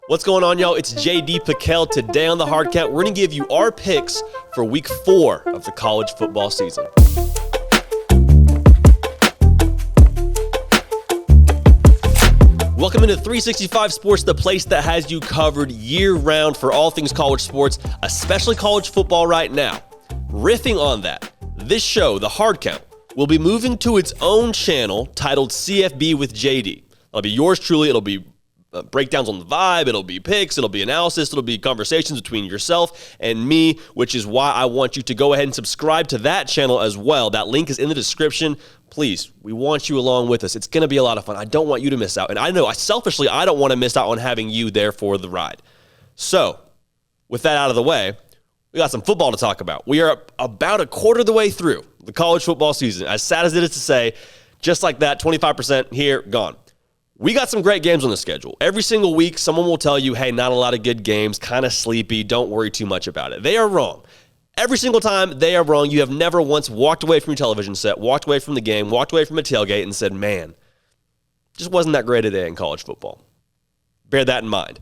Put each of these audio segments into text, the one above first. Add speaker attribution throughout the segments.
Speaker 1: What's going on, y'all? It's JD Piquel. Today on the Hard Count, we're going to give you our picks for week 4 of the college football season. Welcome into 365 Sports, the place that has you covered year-round for all things college sports, especially college football right now. Riffing on that, this show, The Hard Count, will be moving to its own channel titled CFB with JD. It'll be yours truly. It'll be breakdowns on the vibe, it'll be picks, it'll be analysis, it'll be conversations between yourself and me, which is why I want you to go ahead and subscribe to that channel as well. That link is in the description. Please, we want you along with us. It's going to be a lot of fun. I don't want you to miss out. And I know, selfishly, I don't want to miss out on having you there for the ride. So, with that out of the way, we got some football to talk about. We are about a quarter of the way through the college football season. As sad as it is to say, just like that, 25% here, gone. We got some great games on the schedule. Every single week, someone will tell you, hey, not a lot of good games, kind of sleepy, don't worry too much about it. They are wrong. Every single time, they are wrong. You have never once walked away from your television set, walked away from the game, walked away from a tailgate and said, man, just wasn't that great a day in college football. Bear that in mind.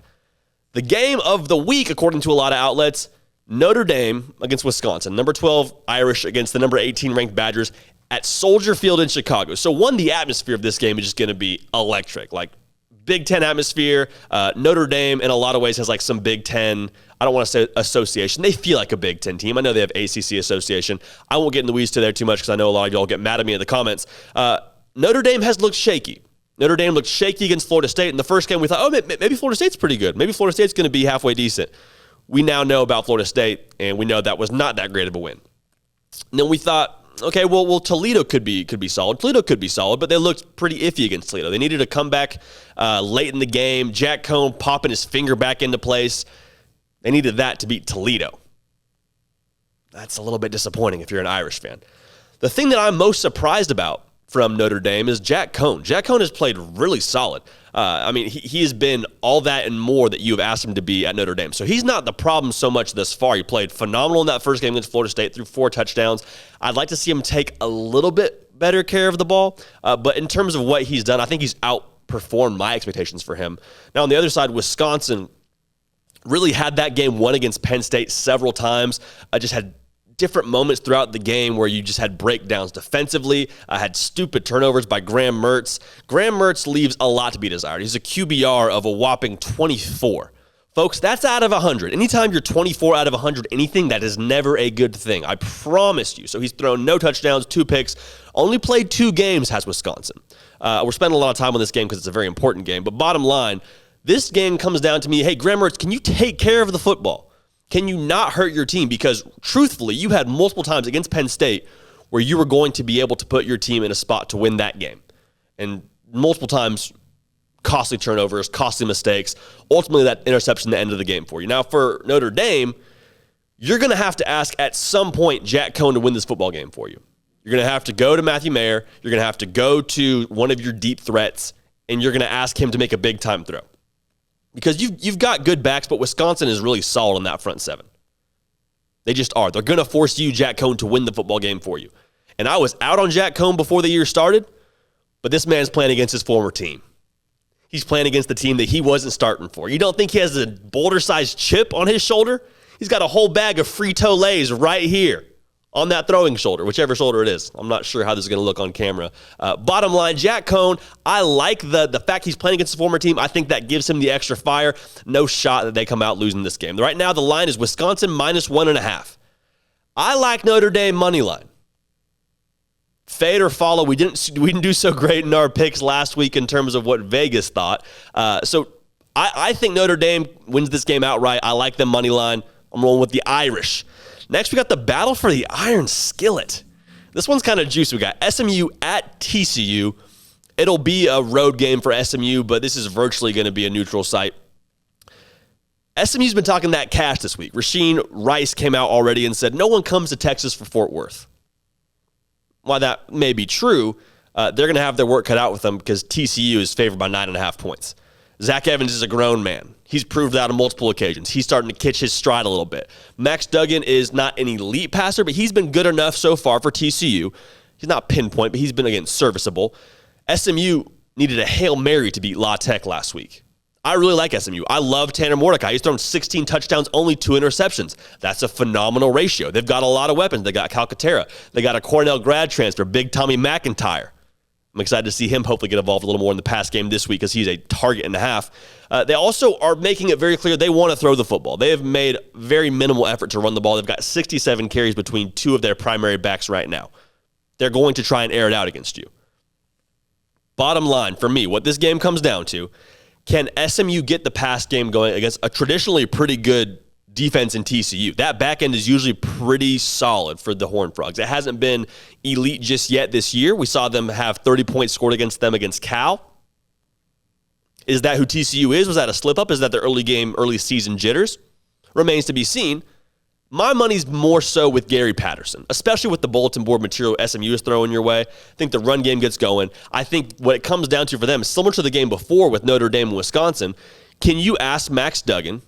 Speaker 1: The game of the week, according to a lot of outlets, Notre Dame against Wisconsin. Number 12 Irish against the number 18 ranked Badgers at Soldier Field in Chicago. So the atmosphere of this game is just going to be electric. Like Big Ten atmosphere. Notre Dame in a lot of ways has like some Big Ten, I don't want to say association. They feel like a Big Ten team. I know they have ACC association. I won't get in the weeds to there too much because I know a lot of y'all get mad at me in the comments. Notre Dame has looked shaky. Notre Dame looked shaky against Florida State. In the first game, we thought, maybe Florida State's pretty good. Maybe Florida State's going to be halfway decent. We now know about Florida State, and we know that was not that great of a win. And then we thought, okay, well, Toledo could be solid. Toledo could be solid, but they looked pretty iffy against Toledo. They needed to come back late in the game. Jack Cohn popping his finger back into place. They needed that to beat Toledo. That's a little bit disappointing if you're an Irish fan. The thing that I'm most surprised about from Notre Dame is Jack Cohn. Jack Cohn has played really solid. He has been all that and more that you have asked him to be at Notre Dame. So he's not the problem so much thus far. He played phenomenal in that first game against Florida State, threw 4 touchdowns. I'd like to see him take a little bit better care of the ball. But in terms of what he's done, I think he's outperformed my expectations for him. Now, on the other side, Wisconsin really had that game won against Penn State several times. Just had different moments throughout the game where you just had breakdowns defensively. Had stupid turnovers by Graham Mertz. Graham Mertz leaves a lot to be desired. He's a QBR of a whopping 24. Folks, that's out of 100. Anytime you're 24 out of 100 anything, that is never a good thing. I promise you. So he's thrown no touchdowns, 2 picks, only played 2 games, has Wisconsin. We're spending a lot of time on this game because it's a very important game. But bottom line, this game comes down to me, hey, Graham Mertz, can you take care of the football? Can you not hurt your team? Because truthfully, you had multiple times against Penn State where you were going to be able to put your team in a spot to win that game. And multiple times, costly turnovers, costly mistakes, ultimately that interception at the end of the game for you. Now, for Notre Dame, you're going to have to ask at some point Jack Cohn to win this football game for you. You're going to have to go to Matthew Mayer. You're going to have to go to one of your deep threats, and you're going to ask him to make a big-time throw. Because you've got good backs, but Wisconsin is really solid on that front 7. They just are. They're going to force you, Jack Cohn, to win the football game for you. And I was out on Jack Cohn before the year started, but this man's playing against his former team. He's playing against the team that he wasn't starting for. You don't think he has a boulder-sized chip on his shoulder? He's got a whole bag of Frito-Lays right here on that throwing shoulder, whichever shoulder it is. I'm not sure how this is going to look on camera. Bottom line, Jack Cohn, I like the fact he's playing against his former team. I think that gives him the extra fire. No shot that they come out losing this game. Right now, the line is Wisconsin minus 1.5. I like Notre Dame money line. Fade or follow. We didn't do so great in our picks last week in terms of what Vegas thought. So I think Notre Dame wins this game outright. I like them money line. I'm rolling with the Irish. Next, we got the battle for the Iron Skillet. This one's kind of juicy. We got SMU at TCU. It'll be a road game for SMU, but this is virtually going to be a neutral site. SMU's been talking that cash this week. Rasheen Rice came out already and said, no one comes to Texas for Fort Worth. While that may be true, they're going to have their work cut out with them because TCU is favored by 9.5 points. Zach Evans is a grown man. He's proved that on multiple occasions. He's starting to catch his stride a little bit. Max Duggan is not an elite passer, but he's been good enough so far for TCU. He's not pinpoint, but he's been, again, serviceable. SMU needed a Hail Mary to beat La Tech last week. I really like SMU. I love Tanner Mordecai. He's thrown 16 touchdowns, only 2 interceptions. That's a phenomenal ratio. They've got a lot of weapons. They got Calcaterra. They got a Cornell grad transfer, Big Tommy McIntyre. I'm excited to see him hopefully get involved a little more in the pass game this week because he's a target and a half. They also are making it very clear they want to throw the football. They have made very minimal effort to run the ball. They've got 67 carries between 2 of their primary backs right now. They're going to try and air it out against you. Bottom line, for me, what this game comes down to, can SMU get the pass game going against a traditionally pretty good defense in TCU? That back end is usually pretty solid for the Horned Frogs. It hasn't been elite just yet this year. We saw them have 30 points scored against them against Cal. Is that who TCU is? Was that a slip-up? Is that their early season jitters? Remains to be seen. My money's more so with Gary Patterson, especially with the bulletin board material SMU is throwing your way. I think the run game gets going. I think what it comes down to for them is similar to the game before with Notre Dame and Wisconsin. Can you ask Max Duggan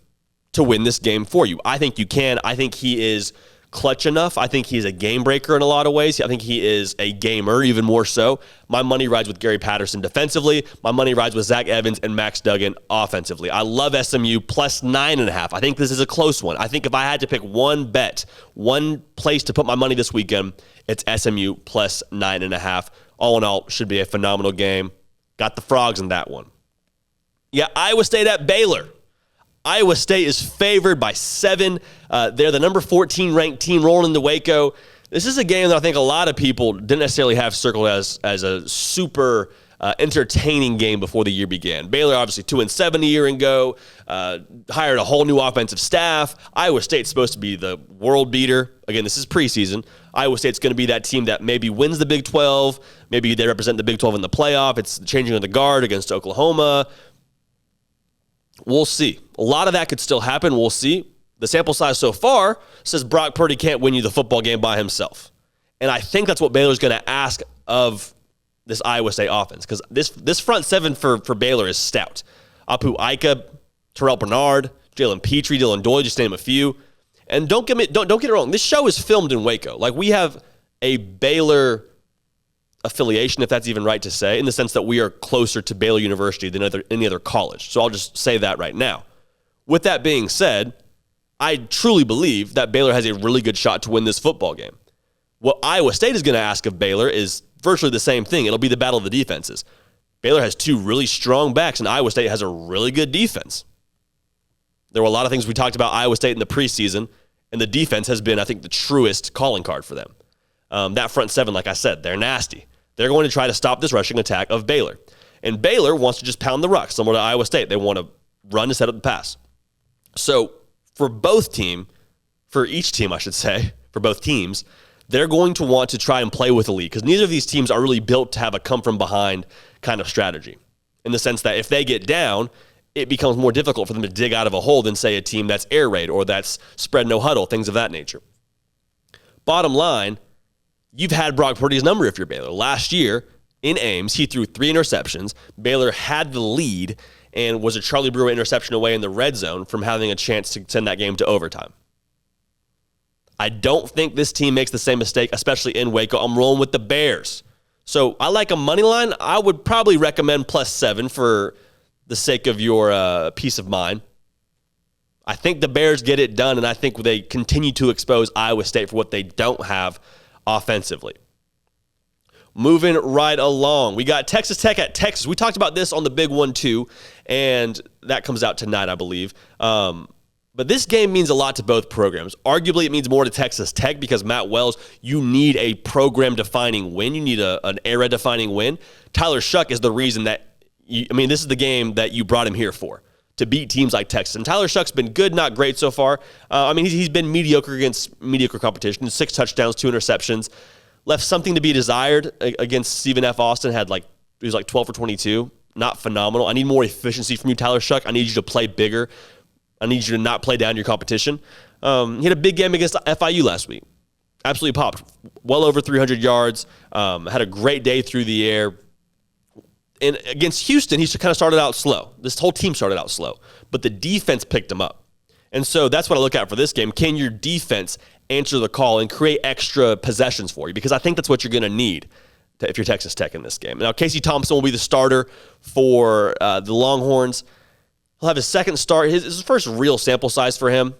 Speaker 1: to win this game for you? I think you can. I think he is clutch enough. I think he's a game breaker in a lot of ways. I think he is a gamer even more so. My money rides with Gary Patterson defensively. My money rides with Zach Evans and Max Duggan offensively. I love SMU plus 9.5. I think this is a close one. I think if I had to pick one bet, one place to put my money this weekend, it's SMU plus 9.5. All in all, should be a phenomenal game. Got the Frogs in that one. Yeah, Iowa State at Baylor. Iowa State is favored by 7. They're the number 14 ranked team rolling into Waco. This is a game that I think a lot of people didn't necessarily have circled as a super entertaining game before the year began. Baylor obviously 2-7 a year ago, hired a whole new offensive staff. Iowa State's supposed to be the world beater. Again, this is preseason. Iowa State's going to be that team that maybe wins the Big 12. Maybe they represent the Big 12 in the playoff. It's changing of the guard against Oklahoma. We'll see. A lot of that could still happen. We'll see. The sample size so far says Brock Purdy can't win you the football game by himself. And I think that's what Baylor's going to ask of this Iowa State offense because this front 7 for Baylor is stout. Apu Ika, Terrell Bernard, Jalen Petrie, Dylan Doyle, just name a few. And don't get it wrong. This show is filmed in Waco. Like, we have a Baylor affiliation, if that's even right to say, in the sense that we are closer to Baylor University than any other college. So I'll just say that right now. With that being said, I truly believe that Baylor has a really good shot to win this football game. What Iowa State is going to ask of Baylor is virtually the same thing. It'll be the battle of the defenses. Baylor has 2 really strong backs, and Iowa State has a really good defense. There were a lot of things we talked about Iowa State in the preseason, and the defense has been, I think, the truest calling card for them. That front 7, like I said, they're nasty. They're going to try to stop this rushing attack of Baylor. And Baylor wants to just pound the rock, similar to Iowa State. They want to run to set up the pass. So for both teams, they're going to want to try and play with the lead because neither of these teams are really built to have a come-from-behind kind of strategy in the sense that if they get down, it becomes more difficult for them to dig out of a hole than, say, a team that's air raid or that's spread no huddle, things of that nature. Bottom line, you've had Brock Purdy's number if you're Baylor. Last year in Ames, he threw 3 interceptions. Baylor had the lead and was a Charlie Brewer interception away in the red zone from having a chance to send that game to overtime. I don't think this team makes the same mistake, especially in Waco. I'm rolling with the Bears. So I like a money line. I would probably recommend plus 7 for the sake of your peace of mind. I think the Bears get it done, and I think they continue to expose Iowa State for what they don't have offensively. Moving right along, we got Texas Tech at Texas. We talked about this on the big one too, and that comes out tonight, I believe. But this game means a lot to both programs. Arguably, it means more to Texas Tech because Matt Wells, you need a program-defining win. You need an era-defining win. Tyler Shuck is the reason that, this is the game that you brought him here for, to beat teams like Texas. And Tyler Shuck's been good, not great so far. He's been mediocre against mediocre competition. 6 touchdowns, 2 interceptions. Left something to be desired against Stephen F. Austin. He was 12 for 22. Not phenomenal. I need more efficiency from you, Tyler Shuck. I need you to play bigger. I need you to not play down your competition. He had a big game against FIU last week. Absolutely popped. Well over 300 yards. Had a great day through the air. And against Houston, he kind of started out slow. This whole team started out slow. But the defense picked him up. And so that's what I look at for this game. Can your defense answer the call and create extra possessions for you? Because I think that's what you're going to need if you're Texas Tech in this game. Now, Casey Thompson will be the starter for the Longhorns. He'll have his second start. His first real sample size for him.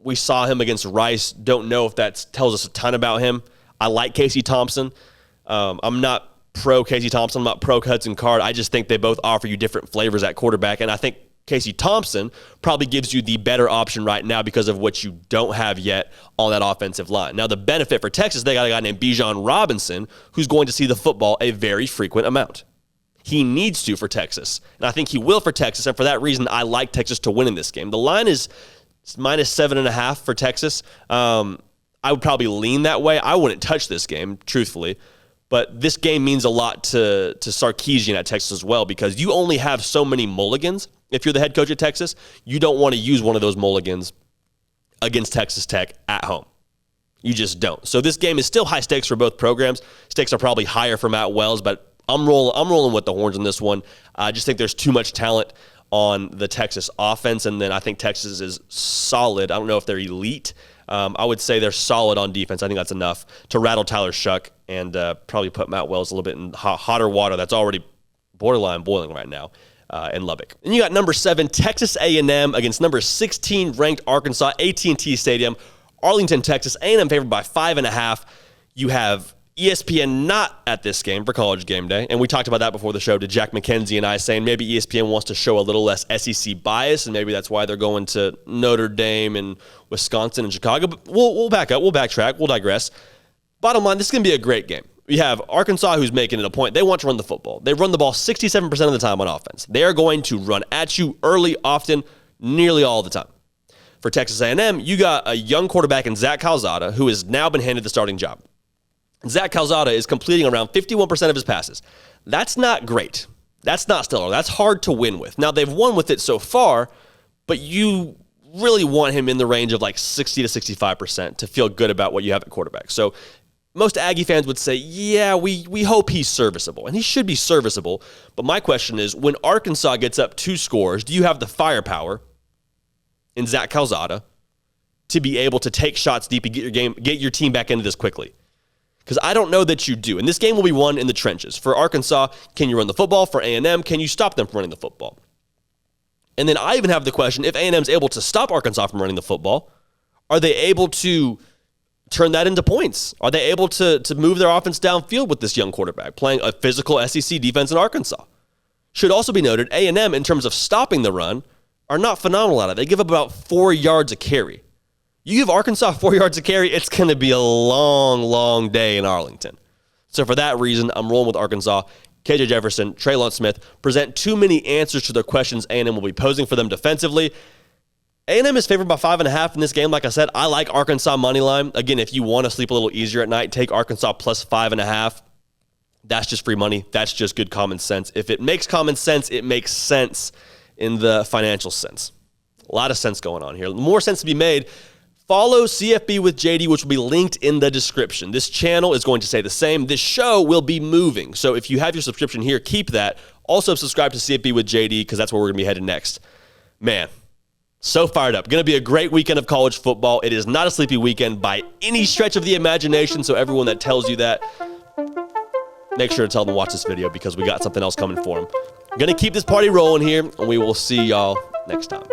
Speaker 1: We saw him against Rice. Don't know if that tells us a ton about him. I like Casey Thompson. I'm not pro Casey Thompson. I'm not pro Hudson Card. I just think they both offer you different flavors at quarterback, and I think Casey Thompson probably gives you the better option right now because of what you don't have yet on that offensive line. Now, the benefit for Texas, they got a guy named Bijan Robinson who's going to see the football a very frequent amount. He needs to for Texas, and I think he will for Texas, and for that reason, I like Texas to win in this game. The line is minus 7.5 for Texas. I would probably lean that way. I wouldn't touch this game, truthfully, but this game means a lot to Sarkisian at Texas as well because you only have so many mulligans. If you're the head coach at Texas, you don't want to use one of those mulligans against Texas Tech at home. You just don't. So this game is still high stakes for both programs. Stakes are probably higher for Matt Wells, but I'm rolling with the horns in this one. I just think there's too much talent on the Texas offense, and then I think Texas is solid. I don't know if they're elite. I would say they're solid on defense. I think that's enough to rattle Tyler Shuck and probably put Matt Wells a little bit in hotter water that's already borderline boiling right now. In Lubbock. And you got number 7, Texas A&M against number 16 ranked Arkansas, AT&T Stadium, Arlington, Texas. A&M favored by 5.5. You have ESPN not at this game for College Game Day, and we talked about that before the show to Jack McKenzie and I, saying maybe ESPN wants to show a little less SEC bias, and maybe that's why they're going to Notre Dame and Wisconsin and Chicago. But we'll back up, we'll backtrack, we'll digress. Bottom line, this is going to be a great game. You have Arkansas who's making it a point. They want to run the football. They run the ball 67% of the time on offense. They are going to run at you early, often, nearly all the time. For Texas A&M, you got a young quarterback in Zach Calzada who has now been handed the starting job. Zach Calzada is completing around 51% of his passes. That's not great. That's not stellar. That's hard to win with. Now, they've won with it so far, but you really want him in the range of like 60 to 65% to feel good about what you have at quarterback. So most Aggie fans would say, yeah, we hope he's serviceable, and he should be serviceable. But my question is, when Arkansas gets up 2 scores, do you have the firepower in Zach Calzada to be able to take shots deep and get your team back into this quickly? Because I don't know that you do. And this game will be won in the trenches. For Arkansas, can you run the football? For A&M, can you stop them from running the football? And then I even have the question, if A&M's able to stop Arkansas from running the football, are they able to turn that into points? Are they able to move their offense downfield with this young quarterback playing a physical SEC defense in Arkansas? Should also be noted, A&M, in terms of stopping the run, are not phenomenal at it. They give up about 4 yards a carry. You give Arkansas 4 yards a carry, it's going to be a long, long day in Arlington. So for that reason, I'm rolling with Arkansas. KJ Jefferson, Traylon Smith present too many answers to the questions A&M will be posing for them defensively. A&M is favored by 5.5 in this game. Like I said, I like Arkansas money line. Again, if you want to sleep a little easier at night, take Arkansas plus 5.5. That's just free money. That's just good common sense. If it makes common sense, it makes sense in the financial sense. A lot of sense going on here. More sense to be made. Follow CFB with JD, which will be linked in the description. This channel is going to say the same. This show will be moving. So if you have your subscription here, keep that. Also subscribe to CFB with JD because that's where we're going to be headed next. Man. So fired up. Going to be a great weekend of college football. It is not a sleepy weekend by any stretch of the imagination, so everyone that tells you that, make sure to tell them to watch this video because we got something else coming for them. I'm going to keep this party rolling here, and we will see y'all next time.